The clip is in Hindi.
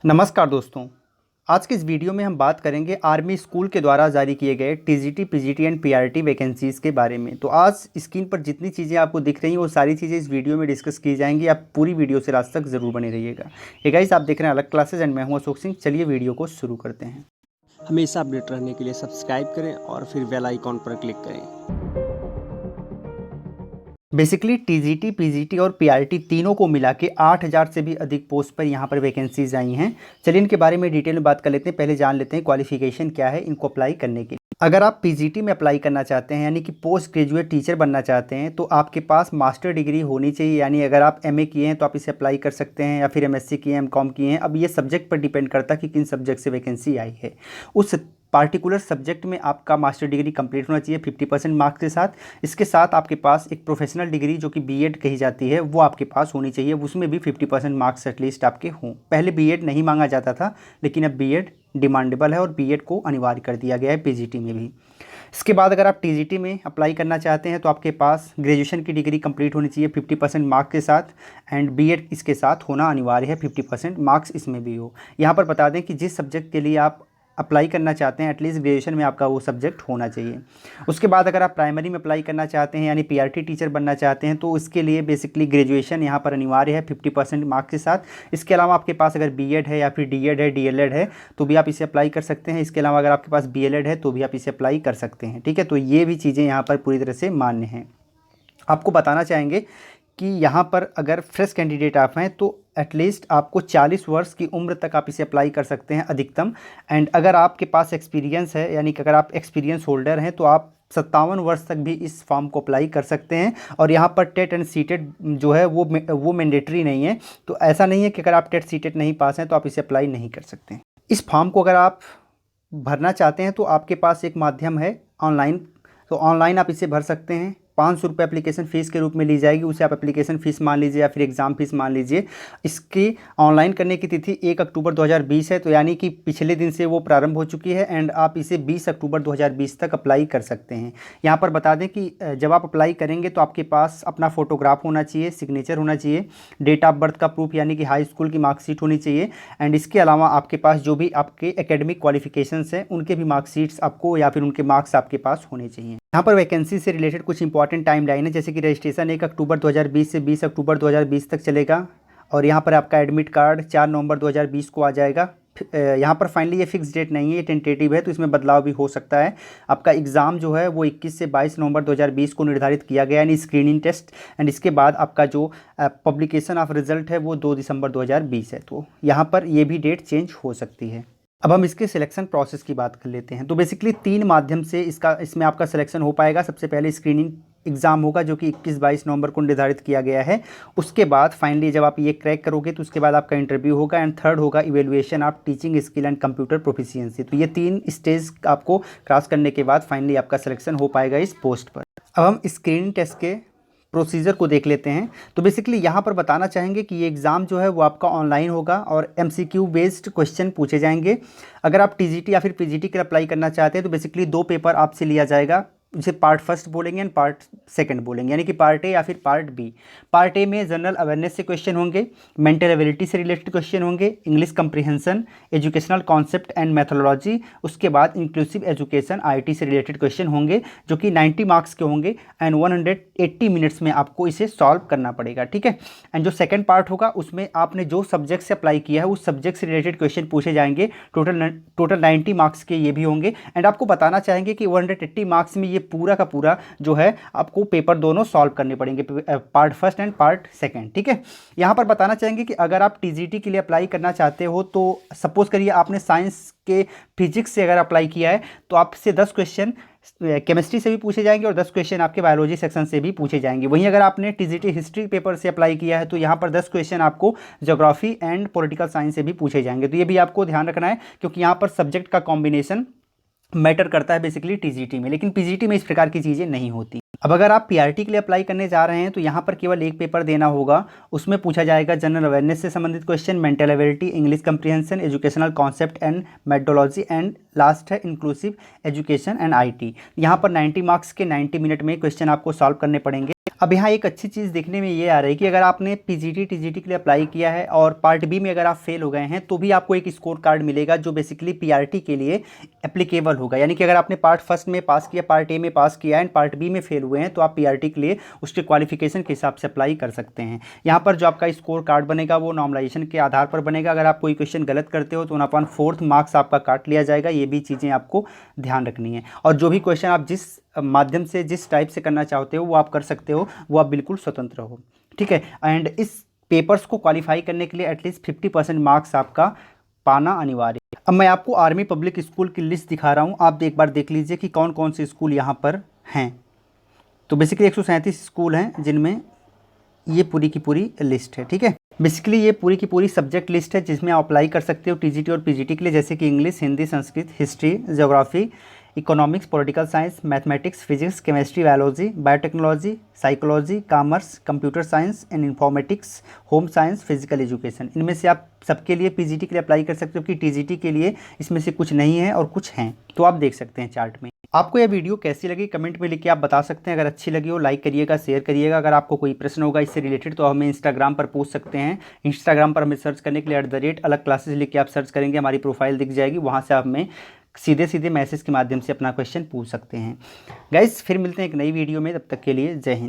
नमस्कार दोस्तों। आज के इस वीडियो में हम बात करेंगे आर्मी स्कूल के द्वारा जारी किए गए TGT, PGT and PRT vacancies के बारे में। तो आज स्क्रीन पर जितनी चीज़ें आपको दिख रही हैं वो सारी चीज़ें इस वीडियो में डिस्कस की जाएंगी। आप पूरी वीडियो से लास्ट तक ज़रूर बने रहिएगा। हे गाइस, आप देख रहे हैं अलग क्लासेज एंड मैं हूं अशोक सिंह। चलिए वीडियो को शुरू करते हैं। हमेशा अपडेट रहने के लिए सब्सक्राइब करें और फिर बेल आइकॉन पर क्लिक करें। बेसिकली टीजीटी, पीजीटी और पीआरटी तीनों को मिला के 8000 से भी अधिक पोस्ट पर यहाँ पर वैकेंसीज आई हैं। चलिए इनके बारे में डिटेल में बात कर लेते हैं। पहले जान लेते हैं क्वालिफिकेशन क्या है इनको अप्लाई करने के लिए। अगर आप पीजीटी में अप्लाई करना चाहते हैं यानी कि पोस्ट ग्रेजुएट टीचर बनना चाहते हैं तो आपके पास मास्टर डिग्री होनी चाहिए। यानी अगर आप एमए किए हैं तो आप इसे अप्लाई कर सकते हैं, या फिर एमएससी किए हैं, एमकॉम किए हैं। अब ये सब्जेक्ट पर डिपेंड करता है कि किन सब्जेक्ट से वैकेंसी आई है। उस पार्टिकुलर सब्जेक्ट में आपका मास्टर डिग्री कंप्लीट होना चाहिए 50% मार्क्स के साथ। इसके साथ आपके पास एक प्रोफेशनल डिग्री जो कि बीएड कही जाती है वो आपके पास होनी चाहिए, उसमें भी 50% मार्क्स एटलीस्ट आपके हों। पहले बीएड नहीं मांगा जाता था, लेकिन अब बीएड डिमांडेबल है और बीएड को अनिवार्य कर दिया गया है पीजीटी में भी। इसके बाद अगर आप टीजीटी में अप्लाई करना चाहते हैं तो आपके पास ग्रेजुएशन की डिग्री कंप्लीट होनी चाहिए 50% मार्क्स के साथ, एंड बीएड इसके साथ होना अनिवार्य है, 50% मार्क्स इसमें भी हो। यहाँ पर बता दें कि जिस सब्जेक्ट के लिए आप अप्लाई करना चाहते हैं एटलीस्ट ग्रेजुएशन में आपका वो सब्जेक्ट होना चाहिए। उसके बाद अगर आप प्राइमरी में अप्लाई करना चाहते हैं यानी पीआरटी टीचर बनना चाहते हैं तो इसके लिए बेसिकली ग्रेजुएशन यहाँ पर अनिवार्य है 50% मार्क्स के साथ। इसके अलावा आपके पास अगर बीएड है या फिर डीएड है, डीएलएड है तो भी आप इसे अप्लाई कर सकते हैं। इसके अलावा अगर आपके पास बीएलएड है तो भी आप इसे अप्लाई कर सकते हैं। ठीक है, तो ये भी चीज़ें यहाँ पर पूरी तरह से मान्य हैं। आपको बताना चाहेंगे कि यहाँ पर अगर फ्रेश कैंडिडेट आप हैं तो एटलीस्ट आपको 40 वर्ष की उम्र तक आप इसे अप्लाई कर सकते हैं अधिकतम। एंड अगर आपके पास एक्सपीरियंस है यानी कि अगर आप एक्सपीरियंस होल्डर हैं तो आप 57 वर्ष तक भी इस फॉर्म को अप्लाई कर सकते हैं। और यहाँ पर टेट एंड सीटेट जो है वो मैंडेटरी नहीं है। तो ऐसा नहीं है कि अगर आप टेट सीटेट नहीं पास हैं तो आप इसे अप्लाई नहीं कर सकते। इस फॉर्म को अगर आप भरना चाहते हैं तो आपके पास एक माध्यम है ऑनलाइन। तो ऑनलाइन आप इसे भर सकते हैं। 500 रुपये एप्लीकेशन फ़ीस के रूप में ली जाएगी, उसे आप एप्लीकेशन फ़ीस मान लीजिए या फिर एग्ज़ाम फ़ीस मान लीजिए। इसकी ऑनलाइन करने की तिथि 1 अक्टूबर 2020 है, तो यानी कि पिछले दिन से वो प्रारंभ हो चुकी है। एंड आप इसे 20 अक्टूबर 2020 तक अप्लाई कर सकते हैं। यहाँ पर बता दें कि जब आप अप्लाई करेंगे तो आपके पास अपना फ़ोटोग्राफ होना चाहिए, सिग्नेचर होना चाहिए, डेट ऑफ बर्थ का प्रूफ यानी कि हाई स्कूल की मार्कशीट होनी चाहिए। एंड इसके अलावा आपके पास जो भी आपके एकेडमिक क्वालिफिकेशंस हैं उनके भी मार्कशीट्स आपको या फिर उनके मार्क्स आपके पास होने चाहिए। यहाँ पर वैकेंसी से रिलेटेड कुछ इंपॉर्टेंट टाइम लाइन है, जैसे कि रजिस्ट्रेशन 1 अक्टूबर 2020 से 20 अक्टूबर 2020 तक चलेगा। और यहाँ पर आपका एडमिट कार्ड 4 नवंबर 2020 को आ जाएगा। यहाँ पर फाइनली ये फिक्स डेट नहीं है, ये टेंटेटिव है, तो इसमें बदलाव भी हो सकता है। आपका एग्ज़ाम जो है वो 21 से 22 नवंबर 2020 को निर्धारित किया गया यानी स्क्रीनिंग टेस्ट। एंड इसके बाद आपका जो पब्लिकेशन ऑफ रिजल्ट है वो 2 दिसंबर 2020 है। तो यहाँ पर ये भी डेट चेंज हो सकती है। अब हम इसके सिलेक्शन प्रोसेस की बात कर लेते हैं। तो बेसिकली 3 माध्यम से इसमें आपका सिलेक्शन हो पाएगा। सबसे पहले स्क्रीनिंग एग्ज़ाम होगा जो कि 21-22 नवंबर को निर्धारित किया गया है। उसके बाद फाइनली जब आप ये क्रैक करोगे तो उसके बाद आपका इंटरव्यू होगा। एंड थर्ड होगा evaluation of teaching skill and computer proficiency. तो ये 3 स्टेज आपको क्रॉस करने के बाद फाइनली आपका सिलेक्शन हो पाएगा इस पोस्ट पर। अब हम स्क्रीनिंग टेस्ट के प्रोसीजर को देख लेते हैं। तो बेसिकली यहाँ पर बताना चाहेंगे कि ये एग्ज़ाम जो है वो आपका ऑनलाइन होगा और एमसीक्यू बेस्ड क्वेश्चन पूछे जाएंगे। अगर आप टीजीटी या फिर पीजीटी के लिए अप्लाई करना चाहते हैं तो बेसिकली 2 पेपर आपसे लिया जाएगा, जिसे पार्ट फर्स्ट बोलेंगे एंड पार्ट सेकंड बोलेंगे, यानी कि पार्ट ए या फिर पार्ट बी। पार्ट ए में जनरल अवेयरनेस से क्वेश्चन होंगे, मेंटल एबिलिटी से रिलेटेड क्वेश्चन होंगे, English comprehension, educational concept and methodology. उसके बाद इंक्लूसिव एजुकेशन आईटी से रिलेटेड क्वेश्चन होंगे जो कि 90 मार्क्स के होंगे। एंड 180 मिनट्स में आपको इसे सॉल्व करना पड़ेगा। ठीक है। एंड जो सेकेंड पार्ट होगा उसमें आपने जो सब्जेक्ट से अप्लाई किया है उस सब्जेक्ट से रिलेटेड क्वेश्चन पूछे जाएंगे। टोटल 90 मार्क्स के ये भी होंगे। एंड आपको बताना चाहेंगे कि 180 मार्क्स में ये पूरा का पूरा जो है आपको पेपर दोनों सॉल्व करने पड़ेंगे, part first and part second. ठीक है। यहाँ पर बताना चाहेंगे कि अगर आप टीजीटी के लिए अप्लाई करना चाहते हो तो सपोज करिए आपने साइंस के फिजिक्स से अगर अप्लाई किया है तो आपसे 10 क्वेश्चन केमिस्ट्री से भी पूछे जाएंगे और 10 क्वेश्चन आपके बायोलॉजी सेक्शन से भी पूछे जाएंगे। वहीं अगर आपने टीजीटी हिस्ट्री पेपर से अप्लाई किया है तो यहाँ पर 10 क्वेश्चन आपको ज्योग्राफी एंड पॉलिटिकल साइंस से भी पूछे जाएंगे। तो ये भी आपको ध्यान रखना है क्योंकि यहाँ पर सब्जेक्ट का कॉम्बिनेशन मैटर करता है बेसिकली टीजीटी में, लेकिन पीजीटी में इस प्रकार की चीज़ें नहीं होती। अब अगर आप पीआरटी के लिए अप्लाई करने जा रहे हैं तो यहाँ पर केवल एक पेपर देना होगा। उसमें पूछा जाएगा जनरल अवेयरनेस से संबंधित question, mental ability, English comprehension, educational concept and methodology, and last है इंक्लूसिव एजुकेशन एंड आईटी। यहाँ पर 90 मार्क्स के 90 मिनट में क्वेश्चन आपको सॉल्व करने पड़ेंगे। अब यहाँ एक अच्छी चीज़ देखने में ये आ रही है कि अगर आपने पीजीटी टीजीटी के लिए अप्लाई किया है और पार्ट बी में अगर आप फेल हो गए हैं तो भी आपको एक स्कोर कार्ड मिलेगा जो बेसिकली पीआरटी के लिए एप्लीकेबल होगा। यानी कि अगर आपने पार्ट फर्स्ट में पास किया, पार्ट ए में पास किया एंड पार्ट बी में फेल हुए हैं तो आप पीआरटी के लिए उसके क्वालिफिकेशन के हिसाब से अप्लाई कर सकते हैं। यहाँ पर जो आपका स्कोर कार्ड बनेगा वो नॉर्मलाइजेशन के आधार पर बनेगा। अगर आप कोई क्वेश्चन गलत करते हो तो 1/4 मार्क्स आपका काट लिया जाएगा। ये भी चीज़ें आपको ध्यान रखनी है। और जो भी क्वेश्चन आप जिस माध्यम से, जिस टाइप से करना चाहते हो वो आप कर सकते हो, वो आप बिल्कुल स्वतंत्र हो, ठीक है। एंड इस पेपर्स को क्वालिफाई करने के लिए एटलीस्ट 50% मार्क्स आपका पाना अनिवार्य है। अब मैं आपको आर्मी पब्लिक स्कूल की लिस्ट दिखा रहा हूँ, आप एक बार देख लीजिए कि कौन कौन से स्कूल यहाँ पर हैं। तो बेसिकली 137 स्कूल हैं जिनमें ये पूरी की पूरी लिस्ट है, ठीक है। बेसिकली ये पूरी की पूरी सब्जेक्ट लिस्ट है जिसमें आप अप्लाई कर सकते हो टीजीटी और पीजीटी के लिए, जैसे कि English, Hindi, Sanskrit, history, geography, economics, political science, mathematics, physics, chemistry, biology, biotechnology, psychology, commerce, computer science and informatics, home science, physical education. इनमें से आप सबके लिए पीजीटी के लिए अप्लाई कर सकते हो कि टीजीटी के लिए इसमें से कुछ नहीं है और कुछ हैं, तो आप देख सकते हैं चार्ट में। आपको यह वीडियो कैसी लगी कमेंट में लिख के आप बता सकते हैं। अगर अच्छी लगी हो लाइक करिएगा, शेयर करिएगा। अगर आपको कोई प्रश्न होगा इससे रिलेटेड तो हमें इंस्टाग्राम पर पूछ सकते हैं। इंस्टाग्राम पर हमें सर्च करने के लिए @अलग क्लासेस लिख के आप सर्च करेंगे, हमारी प्रोफाइल दिख जाएगी, वहाँ से आप हमें सीधे सीधे मैसेज के माध्यम से अपना क्वेश्चन पूछ सकते हैं। गाइस फिर मिलते हैं एक नई वीडियो में, तब तक के लिए जय हिंद।